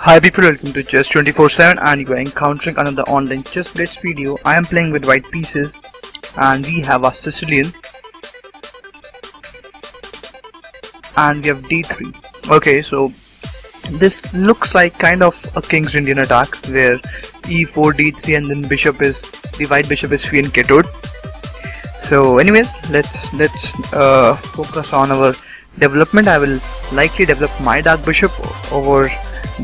Hi people, welcome to Chess 24/7 and you are encountering another online chess blitz video. I am playing with white pieces and we have a Sicilian and we have d3. Okay, so this looks like kind of a King's Indian attack where e4, d3 and then the white bishop is free and k2. So anyways, let's focus on our development. I will likely develop my dark bishop over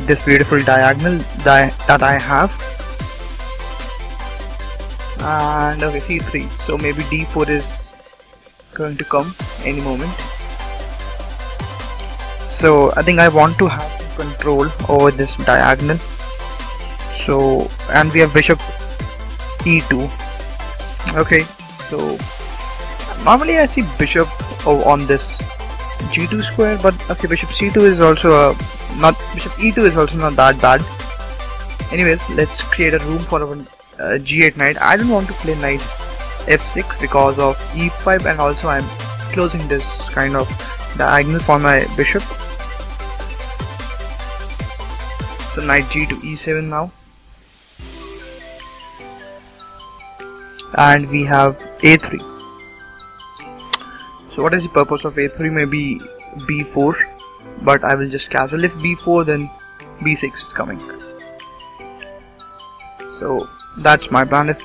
this beautiful diagonal that I have, and okay, c3, so maybe d4 is going to come any moment. So I think I want to have control over this diagonal. So, and we have bishop e2. Okay, so normally I see bishop on this g2 square, but okay, bishop c2 is also bishop e2 is also not that bad. Anyways, let's create a room for our g8 knight. I don't want to play knight f6 because of e5, and also I'm closing this kind of diagonal for my bishop. So knight g to e7 now, and we have a3. So what is the purpose of a3? Maybe b4, but I will just casual. If b4, then b6 is coming. So that's my plan. If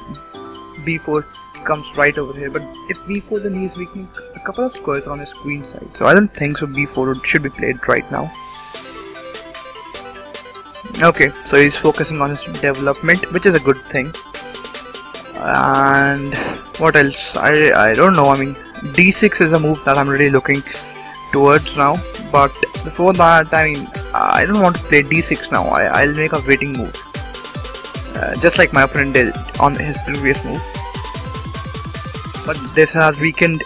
b4 comes right over here, but if b4, then he is weakening a couple of squares on his queen side. So I don't think so b4 should be played right now. Okay, so he's focusing on his development, which is a good thing. And what else? I don't know. I mean, d6 is a move that I'm really looking towards now, but before that, I mean, I don't want to play d6 now. I'll make a waiting move, just like my opponent did on his previous move. But this has weakened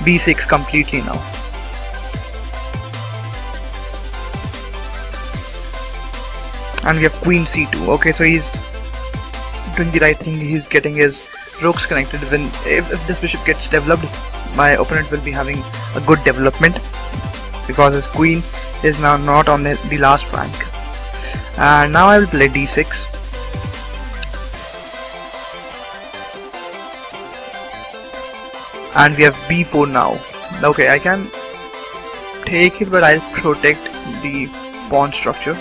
b6 completely now. And we have queen c2. Okay, so he's doing the right thing. He's getting his rooks connected. If this bishop gets developed, my opponent will be having a good development because his queen is now not on the last rank. And now I will play d6. And we have b4 now. Okay, I can take it, but I'll protect the pawn structure,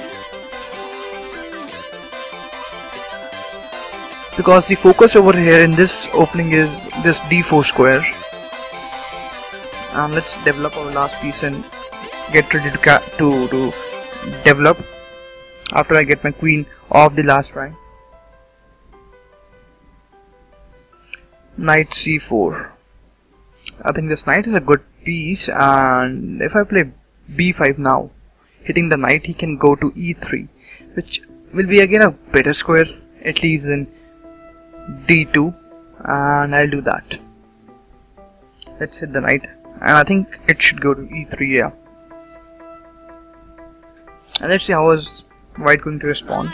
because the focus over here in this opening is this d4 square. And let's develop our last piece and get ready to develop after I get my queen off the last rank. Knight c4. I think this knight is a good piece, and if I play b5 now, hitting the knight, he can go to e3, which will be again a better square, at least than d2, and I'll do that. Let's hit the knight, and I think it should go to e3, yeah. And let's see how is white going to respond.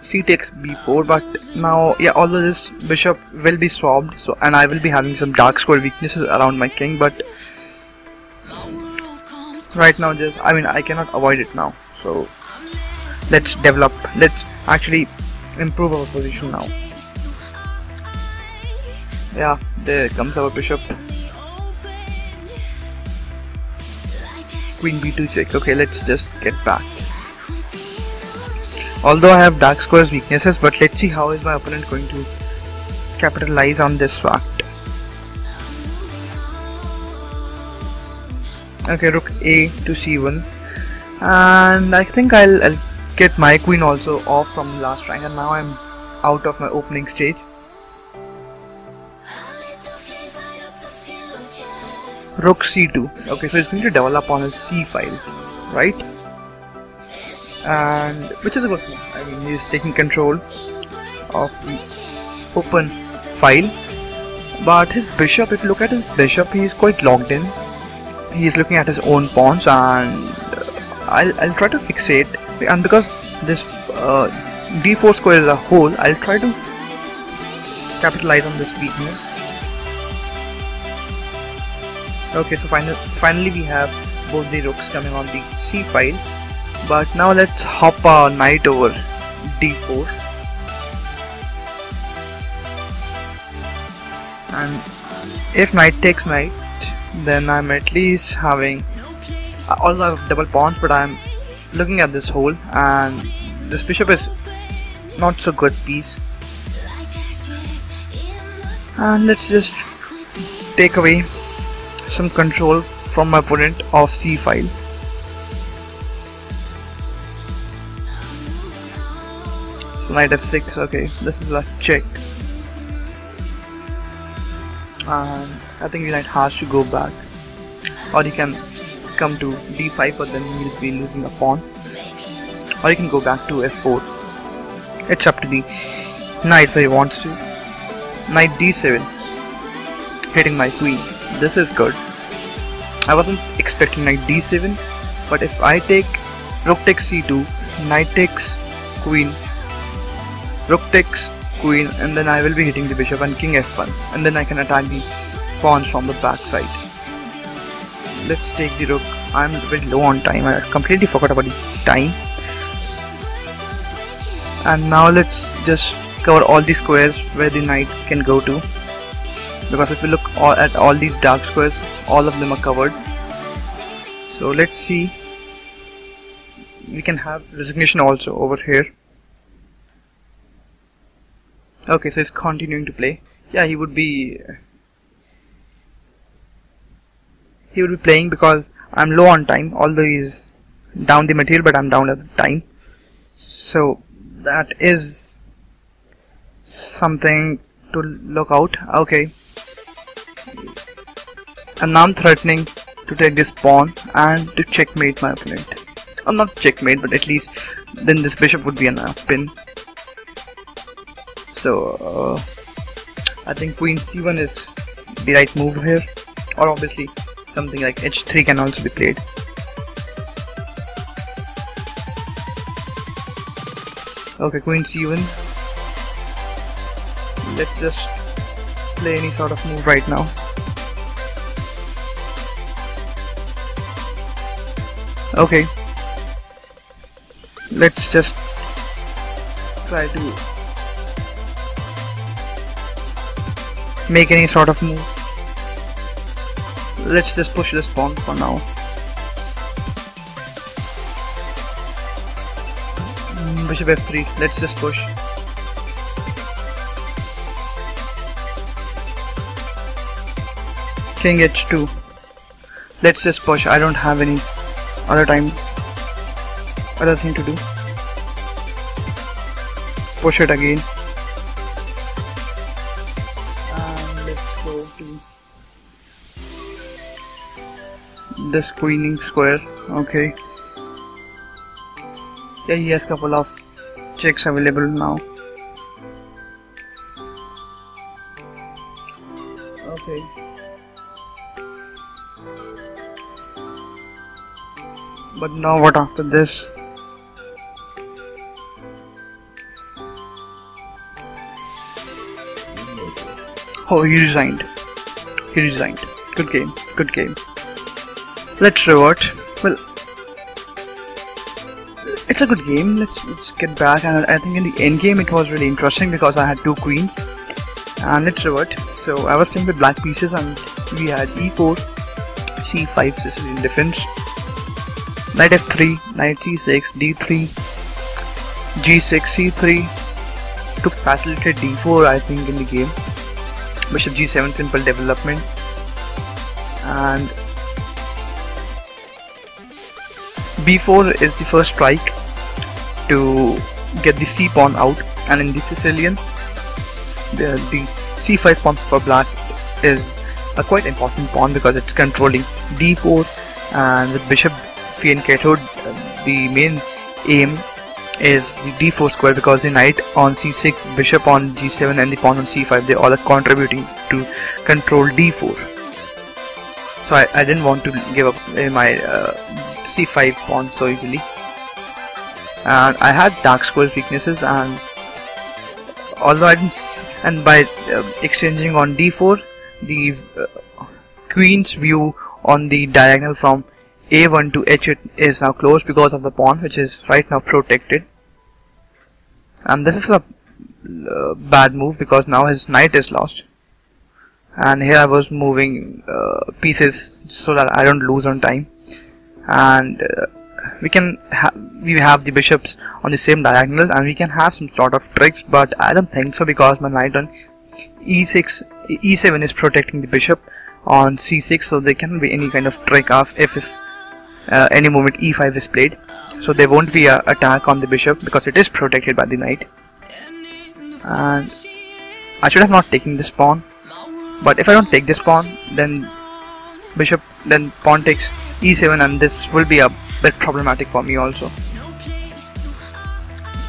C takes b4, but now, yeah, although this bishop will be swapped, so, and I will be having some dark square weaknesses around my king, but right now, I cannot avoid it now. So let's develop. Let's actually improve our position now. Yeah, there comes our bishop. Queen b2 check. Okay, let's just get back. Although I have dark squares weaknesses, but let's see how is my opponent going to capitalize on this fact. Okay, rook a to c1, and I think I'll get my queen also off from the last rank, and now I'm out of my opening stage. Rook c2. Okay, so it's going to develop on his c file, right? And which is a good thing. I mean, he's taking control of the open file. But his bishop, if you look at his bishop, he is quite locked in. He is looking at his own pawns, and I'll try to fixate. And because this d4 square is a hole, I'll try to capitalize on this weakness. Okay, so finally we have both the rooks coming on the c file. But now let's hop our knight over d4, and if knight takes knight, then I'm at least having, although I have double pawns, but I'm looking at this hole, and this bishop is not so good piece. And let's just take away some control from my opponent of c file. So knight f6, okay, this is a check. And I think the knight has to go back, or he can come to d5, but then he'll be losing a pawn, or he can go back to f4. It's up to the knight if he wants to. Knight d7, hitting my queen. This is good. I wasn't expecting knight d7, but if I take rook takes c2, knight takes queen, rook takes queen, and then I will be hitting the bishop, and king f1, and then I can attack the pawns from the back side. Let's take the rook. I'm a bit low on time, I completely forgot about the time. And now let's just cover all the squares where the knight can go to, because if you look at all these dark squares, all of them are covered. So let's see, we can have resignation also over here. Okay, so he's continuing to play. Yeah, he would be playing because I'm low on time, although he's down the material, but I'm down at the time. So that is something to look out. Okay, and now I'm threatening to take this pawn and to checkmate my opponent. Or not checkmate, but at least then this bishop would be on a pin. So I think queen c1 is the right move here, or obviously something like h3 can also be played. Okay, queen c1. Let's just play any sort of move right now. Okay, let's just try to make any sort of move. Let's just push this pawn for now. Bishop f3, let's just push. King h2, let's just push. I don't have any other thing to do. Push it again. And let's go to this queening square. Okay. Yeah, he has couple of checks available now. Okay. But now what after this? Oh, he resigned. Good game. Let's revert. Well, it's a good game. Let's get back. And I think in the end game it was really interesting because I had two queens. And let's revert. So I was playing with black pieces, and we had e4, c5, Sicilian Defence, knight f3, knight c6, d3, g6, c3 to facilitate d4, I think, in the game. Bishop g7, simple development, and b4 is the first strike to get the c pawn out, and in the Sicilian, the c5 pawn for black is a quite important pawn because it's controlling d4, and with bishop fianchettoed, the main aim is the d4 square, because the knight on c6, bishop on g7 and the pawn on c5, they all are contributing to control d4. So I didn't want to give up my c5 pawn so easily, and I had dark square weaknesses, and although I didn't, and by exchanging on d4, the queen's view on the diagonal from a1 to h8 is now closed because of the pawn, which is right now protected. And this is a bad move because now his knight is lost. And here I was moving pieces so that I don't lose on time. And we have the bishops on the same diagonal, and we can have some sort of tricks, but I don't think so because my knight on e7 is protecting the bishop on c6, so there can't be any kind of trick of if any moment e5 is played. So there won't be an attack on the bishop because it is protected by the knight. And I should have not taken this pawn, but if I don't take this pawn, then pawn takes e7, and this will be a bit problematic for me also.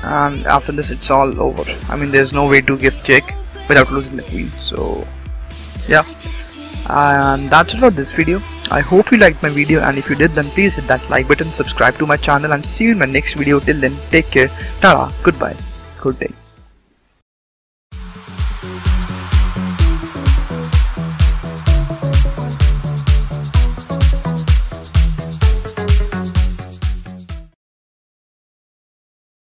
And after this it's all over. I mean, there's no way to give check without losing the queen. So yeah, and that's it for this video. I hope you liked my video, and if you did, then please hit that like button, subscribe to my channel, and see you in my next video. Till then, take care, tada, goodbye, good day.